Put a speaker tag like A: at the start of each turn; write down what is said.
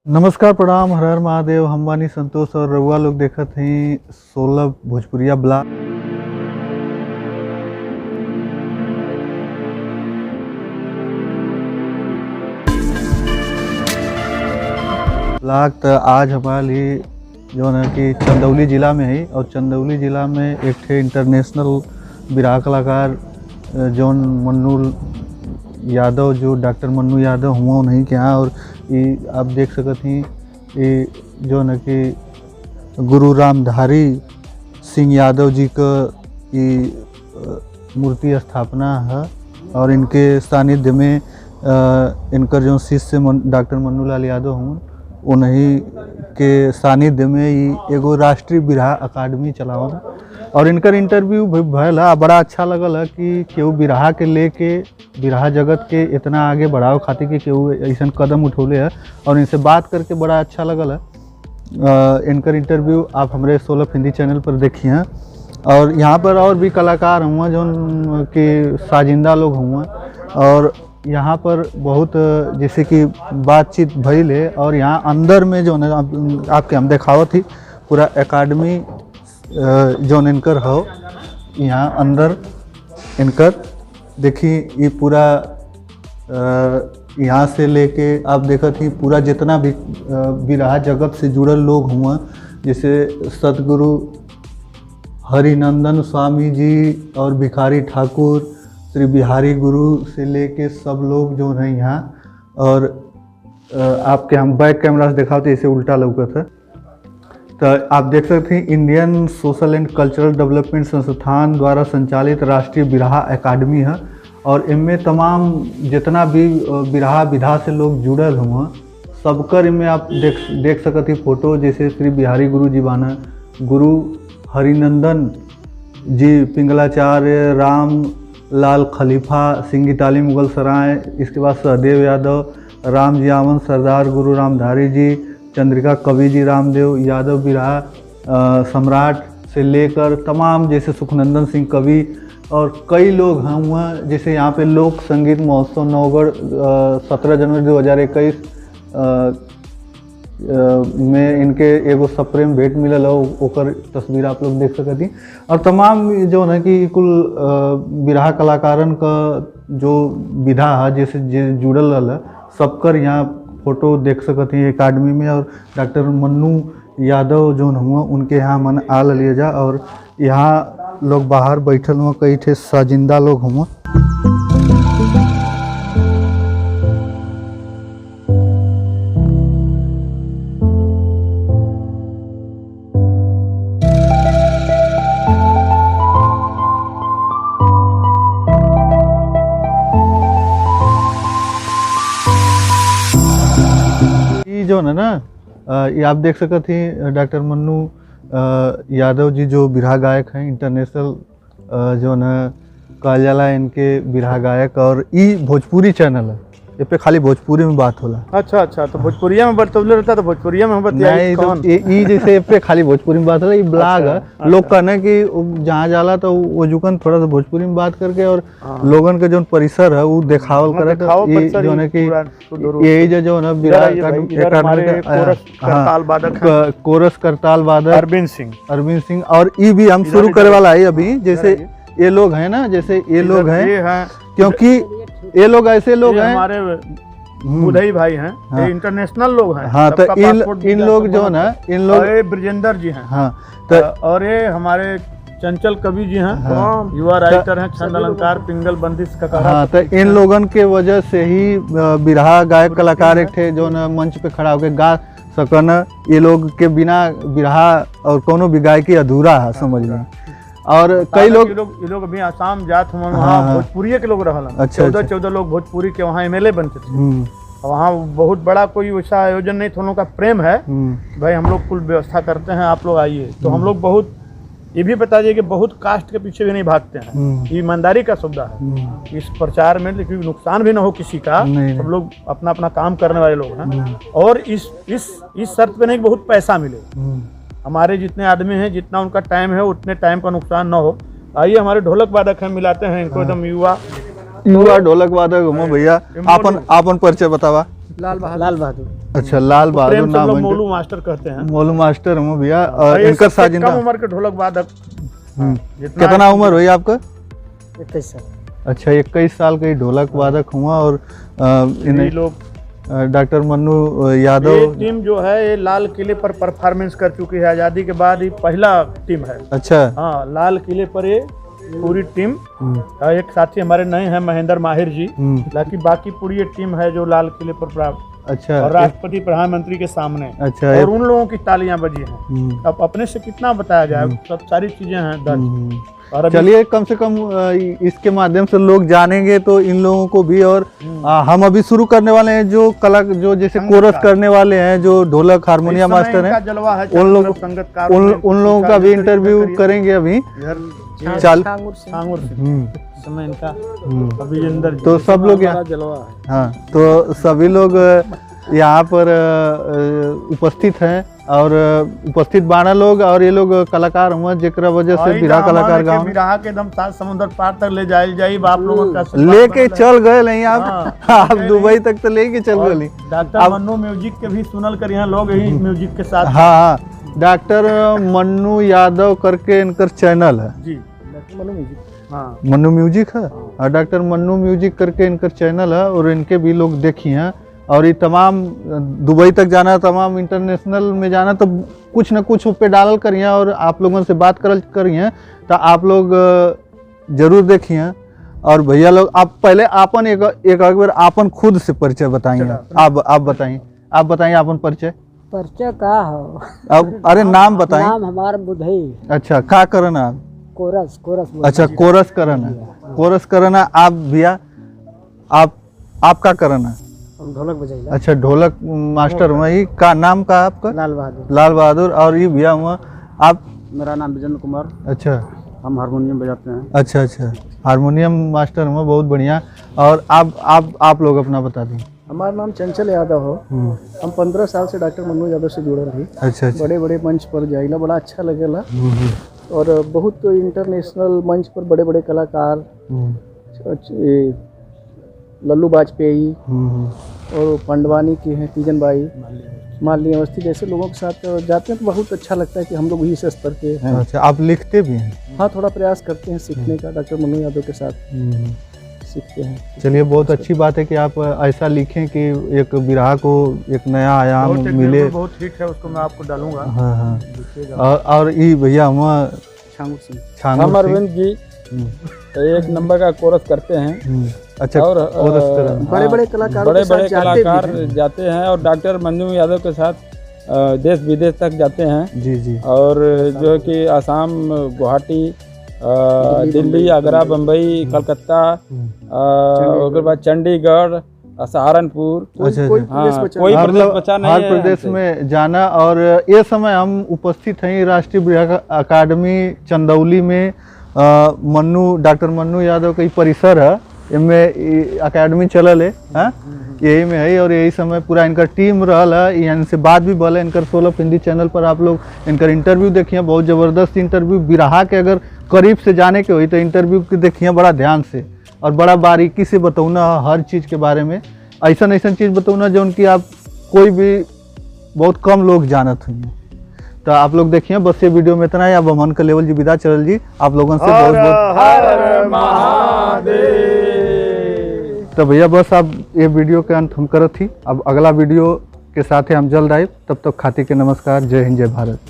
A: नमस्कार, प्रणाम, हर हर महादेव। हम बानी संतोष और रउआ लोग देखत हई 16 भोजपुरिया ब्लॉग। ब्लॉग तो आज हमारे लिए जो है कि चंदौली ज़िला में है और चंदौली ज़िला में एक ठे इंटरनेशनल बिरहा कलाकार जौन मन्नू यादव, जो डॉक्टर मन्नू यादव हुआ उन्हीं के यहाँ। और ये आप देख सकत ही ये जो है कि गुरु रामधारी सिंह यादव जी का ये मूर्ति स्थापना है और इनके सानिध्य में इनकर जो शिष्य डॉक्टर मन्नू लाल यादव हुआ उन्हीं के सानिध्य में ये एगो राष्ट्रीय बिरहा अकादमी चलावन और इनकर इंटरव्यू भयल है। बड़ा अच्छा लगल है कि केहू बिरहा के लेके बिरहा जगत के इतना आगे बढ़ाओ खातिर कि केहू ऐसा कदम उठौले है और इनसे बात करके बड़ा अच्छा लगल है। इनकर इंटरव्यू आप हमारे 16 हिंदी चैनल पर देखिए। और यहाँ पर और भी कलाकार हुआ जो कि साजिंदा लोग हुआ और यहाँ पर बहुत जैसे कि बातचीत भइल है। और यहाँ अंदर में जो है आपके हम देखावत थी पूरा एकेडमी जो इनकर हो, यहाँ अंदर इनकर देखिए ये पूरा यहाँ से लेके आप देखत ही पूरा जितना भी बिरहा जगत से जुड़ल लोग हुआ, जैसे सतगुरु हरिनंदन स्वामी जी और भिखारी ठाकुर, श्री बिहारी गुरु से लेके सब लोग जो हैं यहाँ। और आपके हम बैक कैमरा से दिखाते इसे उल्टा लौकत है तो आप देख सकते हैं Indian social and cultural development संस्थान द्वारा संचालित राष्ट्रीय बिरहा अकादमी है। और इनमें तमाम जितना भी बिरहा विधा से लोग जुड़ल हुआ सबकर इनमें आप देख सकते हैं फोटो। जैसे श्री बिहारी गुरु जी बाना, गुरु हरिनंदन जी पिंगलाचार्य, राम लाल खलीफा सिंगी ताली मुगल सराय, इसके बाद सहदेव यादव, राम जियावन सरदार, गुरु रामधारी जी, चंद्रिका कवि जी रामदेव यादव बिरहा सम्राट से लेकर तमाम जैसे सुखनंदन सिंह कवि और कई लोग हैं हुआ। जैसे यहाँ पे लोक संगीत महोत्सव नवगढ़ 17 जनवरी 2021 में इनके एगो सप्रेम भेंट मिलल है, ओकर तस्वीर आप लोग देख सकती। और तमाम जो है कि कुल बिरहा कलाकारन का जो विधा है जैसे जुड़ल रहा सबकर यहाँ फोटो देख सकती हैं एकेडमी में। और डॉक्टर मन्नू यादव जो हुआ उनके यहाँ मन आल लिया जा और यहाँ लोग बाहर बैठल हुआ, कई ठे साजिंदा लोग हुआ। जो है ना ये आप देख सकते हैं डॉक्टर मन्नू यादव जी जो बिरहा गायक हैं इंटरनेशनल जो है कहल जाला इनके बिरहा गायक। और ये भोजपुरी चैनल है, ये पे खाली भोजपुरी में बात होला। अच्छा, तो भोजपुरिया में बतौले रहता तो भोजपुरिया में बताइए कौन ये जैसे पे खाली भोजपुरी में बात होला। ये ब्लॉग है, लोग कहने कि जहाँ जाला तो वो जुकन थोड़ा सा भोजपुरी में बात करके और लोगन के जो परिसर है वो देखावल करे। ये जो है कि यही जो है बिरहा कोरस करताल वादक अरविंद सिंह। और ये भी हम शुरू करे वाला है अभी। जैसे ये लोग हैं ना, जैसे ये लोग हैं क्योंकि ये लोग ऐसे लोग हैं,
B: हमारे बुधई भाई हैं, हाँ, ये इंटरनेशनल लोग हैं।
A: हाँ, तो इन लोग जो है ना, इन लोग
B: ये ब्रजेंद्र जी हैं।
A: हाँ, तो
B: और ये हमारे चंचल कवि जी हैं, हाँ, युवा राइटर हैं, छंद अलंकार पिंगल बंदिश का।
A: हाँ, तो इन लोगन के वजह से ही बिरहा गायक कलाकार एक थे जो न मंच पे खड़ा होकर गा सकन। ये लोग के बिना बिरहा और कोनो भी गायकी अधूरा है, समझ लें। और कई लोग
B: ये लोग अभी आसाम जात हुए, वहाँ भोजपुरी के लोग रहल। 14 लोग भोजपुरी के वहाँ MLA बनते थे। वहाँ बहुत बड़ा कोई वैसा आयोजन नहीं था, उन लोग का प्रेम है भाई हम लोग कुल व्यवस्था करते हैं, आप लोग आइए। तो हम लोग बहुत ये भी बता दिए कि बहुत कास्ट के पीछे भी नहीं भागते हैं, ये ईमानदारी का सौदा है इस प्रचार में, लेकिन नुकसान भी ना हो किसी का। सब लोग अपना अपना काम करने वाले लोग हैं। और इस शर्त पे नहीं बहुत पैसा मिले। हमारे जितने आदमी हैं जितना उनका टाइम है उतने टाइम का नुकसान ना हो। आइए हमारे ढोलक वादक हैं, मिलाते हैं इनको एकदम युवा
A: ढोलक वादक भैया। आपन परिचय बतावा।
C: लाल बहादुर।
A: अच्छा, लाल बहादुर
B: प्रेम से
A: नाम
B: लोग
A: है
B: मोलू मास्टर कहते हैं।
A: मोलू मास्टर हूँ भैया। और
B: ये
A: इनका
B: सबसे
A: साजिंदा
B: कम उम्र के ढोलक वादक। जितना
A: कितना उम्र हुई आपका?
C: 21 साल।
A: अच्छा, 21 साल का ही ढोलक वादक हुआ। और
B: ये लोग
A: डॉक्टर मन्नू यादव,
B: ये टीम जो है ये लाल किले पर परफॉर्मेंस कर चुकी है। आज़ादी के बाद ये पहला टीम है।
A: अच्छा,
B: हाँ, लाल किले पर ये पूरी टीम। एक साथी हमारे नए हैं महेंद्र माहिर जी, बाकी पूरी ये टीम है जो लाल किले पर प्राप्त।
A: अच्छा,
B: और राष्ट्रपति प्रधानमंत्री के सामने।
A: अच्छा,
B: और उन लोगों की तालियां बजी हैं। अब अपने से कितना बताया जाए, सब सारी चीजें हैं दर्ज। और अभी
A: चलिए कम से कम इसके माध्यम से लोग जानेंगे तो इन लोगों को भी। और हम अभी शुरू करने वाले हैं जो कला, जो जैसे कोरस करने वाले हैं, जो ढोलक हारमोनियम मास्टर हैं,
B: जलवा है।
A: उन लोगों का भी इंटरव्यू करेंगे अभी। चल
B: समय इनका अभी अंदर
A: तो सब लोग यहाँ, हाँ, तो सभी लोग यहाँ पर उपस्थित हैं। और उपस्थित 12 लोग, और ये लोग कलाकार हुआ जेकरा वजह से बिरहा कलाकार गाँव
B: बिरहा के एकदम 7 समुद्र पार तक ले जाए आप लोगों का
A: लेके चल गए नहीं आप। आप दुबई तक तो लेके चल गए।
B: डॉक्टर मन्नू म्यूजिक के भी सुनल कर यहाँ लोग यही म्यूजिक के साथ।
A: हाँ, डॉक्टर मन्नू यादव करके इनकर चैनल है
B: जी,
A: मन्नू म्यूजिक है। और डॉक्टर मन्नू म्यूजिक करके इनकर चैनल है। और इनके भी लोग देखी हैं। और ये तमाम दुबई तक जाना, तमाम इंटरनेशनल में जाना, तो कुछ न कुछ पे डाल करिए और आप लोगों से बात करिए तो आप लोग जरूर देखिए। और भैया लोग, आप पहले आपन एक बार आपन खुद से परिचय बताइए। आप बताइए आपन परिचय
C: का हो।
A: अब अरे नाम बताइए।
C: नाम हमारा बुधई।
A: अच्छा, क्या करना आप?
C: कोरस
A: अच्छा, कोरस करना आप भैया। आप क्या करना?
C: ढोलक बजाइला।
A: अच्छा, ढोलक मास्टर हुआ। ही का नाम का आपका? लाल बहादुर। और ये भैया हुआ आप?
C: मेरा नाम विजेंद्र कुमार।
A: अच्छा,
C: हम हारमोनियम बजाते हैं।
A: अच्छा, हारमोनियम मास्टर हुआ, बहुत बढ़िया। और आप लोग अपना बता दें।
C: हमारा नाम चंचल यादव हो। हम 15 साल से डॉक्टर मन्नू यादव से जुड़ल रही। अच्छा। बड़े बड़े मंच पर जाइला, बड़ा अच्छा लगेला। और बहुत इंटरनेशनल मंच पर बड़े बड़े कलाकार, लल्लू वाजपेयी और पंडवानी के हैं, तीजन बाई, मालिनी अवस्थी जैसे लोगों के साथ जाते हैं तो बहुत अच्छा लगता है कि हम लोग इस स्तर के हैं।
A: अच्छा, आप लिखते भी हैं?
C: हाँ, थोड़ा प्रयास करते हैं सीखने का। डॉक्टर मन्नू यादव के साथ सीखते हैं।
A: चलिए, बहुत अच्छी बात है कि आप ऐसा लिखें कि एक बिरहा को एक नया आयाम मिले।
B: बहुत हिट है, उसको मैं आपको डालूंगा।
A: हाँ। और ये भैया हुआ
D: हम अरविंद जी एक नंबर का कोरस करते हैं।
A: अच्छा,
D: और
C: बड़े बड़े कलाकार
D: जाते हैं और डॉक्टर मन्नू यादव के साथ देश विदेश तक जाते हैं।
A: जी। और
D: जो कि आसाम, गुवाहाटी, दिल्ली, आगरा, बम्बई, कलकत्ता, उसके बाद चंडीगढ़, सहारनपुर। कोई प्रदेश बचा नहीं
A: हर प्रदेश में जाना। और ये समय हम उपस्थित हैं राष्ट्रीय बिरहा अकादमी चंदौली में। डॉक्टर मन्नू यादव का परिसर है, इनमें अकेडमी चलल है। यही में है। और यही समय पूरा इनका टीम रहल है। यहाँ से बात भी भले इनकर 16 हिंदी चैनल पर आप लोग इनकर इंटरव्यू देखिए। बहुत ज़बरदस्त इंटरव्यू। बिरहा के अगर करीब से जाने के हुई तो इंटरव्यू के देखिए बड़ा ध्यान से और बड़ा बारीकी से बतौना हर चीज़ के बारे में। ऐसा चीज़ बतौना जो उनकी आप कोई भी बहुत कम लोग जानत हुई। तो आप लोग देखिए। बस ये वीडियो में इतना है। अब हमन का लेवल जी विदा चल जी। आप लोगों से बहुत तो भैया बस अब ये वीडियो के अंत हम करत थी। अब अगला वीडियो के साथ ही हम जल्द आए। तब तक खातिर के नमस्कार। जय हिंद, जय भारत।